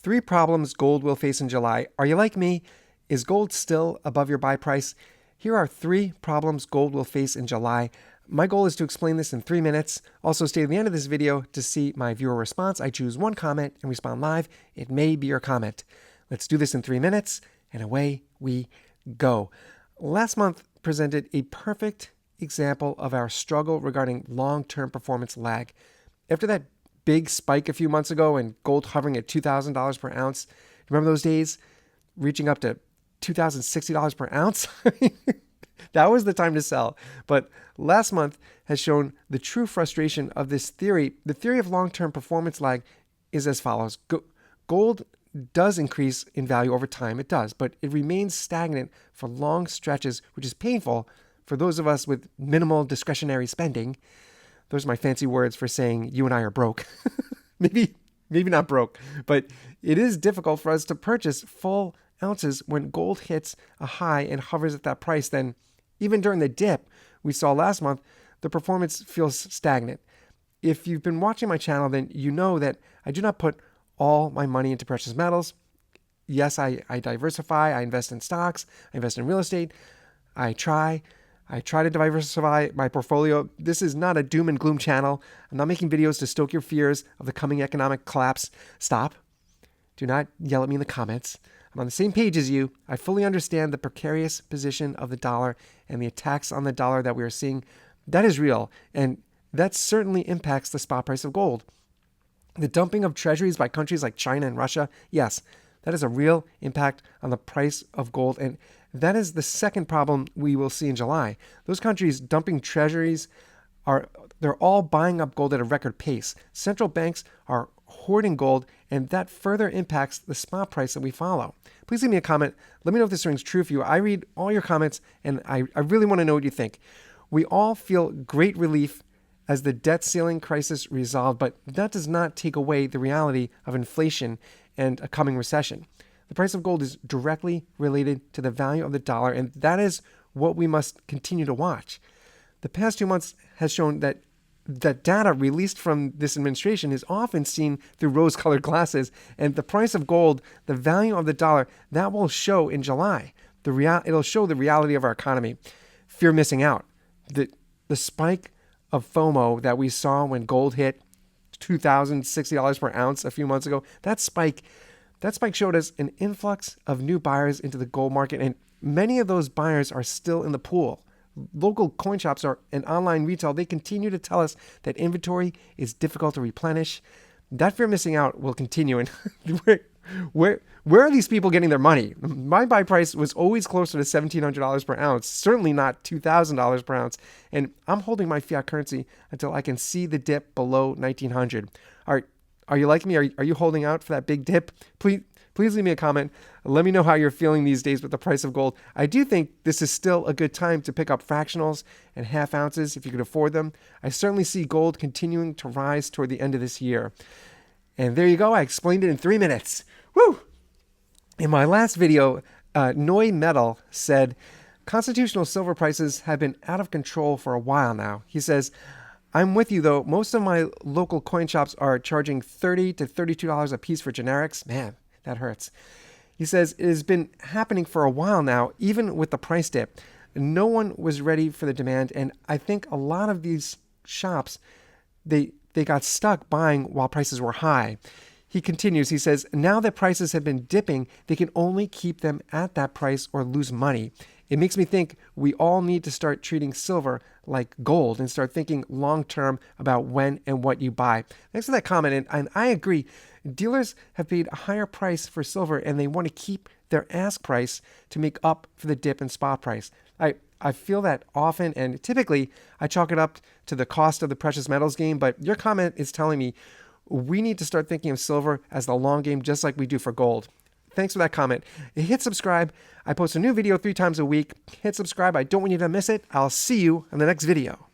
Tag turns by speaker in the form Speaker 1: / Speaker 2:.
Speaker 1: 3 problems gold will face in July. Are you like me? Is gold still above your buy price? Here are 3 problems gold will face in July. My goal is to explain this in 3 minutes. Also, stay to the end of this video to see my viewer response. I choose one comment and respond live. It may be your comment. Let's do this in 3 minutes, and away we go. Last month presented a perfect example of our struggle regarding long-term performance lag. After that big spike a few months ago and gold hovering at $2,000 per ounce, remember those days reaching up to $2,060 per ounce? That was the time to sell. But last month has shown the true frustration of this theory. The theory of long-term performance lag is as follows. Gold does increase in value over time. It does, but it remains stagnant for long stretches, which is painful for those of us with minimal discretionary spending. Those are my fancy words for saying you and I are broke. Maybe not broke, but it is difficult for us to purchase full ounces when gold hits a high and hovers at that price. Then even during the dip we saw last month, the performance feels stagnant. If you've been watching my channel, then you know that I do not put all my money into precious metals. Yes, I diversify. I invest in stocks. I invest in real estate. I try to diversify my portfolio. This is not a doom and gloom channel. I'm not making videos to stoke your fears of the coming economic collapse. Stop. Do not yell at me in the comments. I'm on the same page as you. I fully understand the precarious position of the dollar and the attacks on the dollar that we are seeing. That is real, and that certainly impacts the spot price of gold. The dumping of treasuries by countries like China and Russia, yes, that is a real impact on the price of gold, and that is the second problem we will see in July. Those countries dumping treasuries they're all buying up gold at a record pace. Central banks are hoarding gold, and that further impacts the spot price that we follow. Please leave me a comment. Let me know if this rings true for you. I read all your comments, and I really want to know what you think. We all feel great relief as the debt ceiling crisis resolved, but that does not take away the reality of inflation and a coming recession. The price of gold is directly related to the value of the dollar, and that is what we must continue to watch. The past 2 months has shown that data released from this administration is often seen through rose-colored glasses, and the price of gold, the value of the dollar, that will show in July. It'll show the reality of our economy. Fear missing out. The spike of FOMO that we saw when gold hit $2,060 per ounce a few months ago, that spike showed us an influx of new buyers into the gold market, and many of those buyers are still in the pool. Local coin shops and online retail, they continue to tell us that inventory is difficult to replenish. That fear missing out will continue. And where are these people getting their money? My buy price was always closer to $1,700 per ounce, certainly not $2,000 per ounce. And I'm holding my fiat currency until I can see the dip below 1,900. Are you like me? Are you holding out for that big dip? Please leave me a comment. Let me know how you're feeling these days with the price of gold. I do think this is still a good time to pick up fractionals and half ounces if you could afford them. I certainly see gold continuing to rise toward the end of this year. And there you go. I explained it in 3 minutes. Woo! In my last video, Noi Metal said, constitutional silver prices have been out of control for a while now. He says, I'm with you, though. Most of my local coin shops are charging $30 to $32 a piece for generics. Man, that hurts. He says it has been happening for a while now, even with the price dip. No one was ready for the demand, and I think a lot of these shops, they got stuck buying while prices were high. He continues, he says, now that prices have been dipping, they can only keep them at that price or lose money. It makes me think we all need to start treating silver like gold and start thinking long-term about when and what you buy. Thanks for that comment, and I agree. Dealers have paid a higher price for silver, and they want to keep their ask price to make up for the dip in spot price. I feel that often, and typically I chalk it up to the cost of the precious metals game, but your comment is telling me we need to start thinking of silver as the long game, just like we do for gold. Thanks for that comment. Hit subscribe. I post a new video 3 times a week. Hit subscribe. I don't want you to miss it. I'll see you in the next video.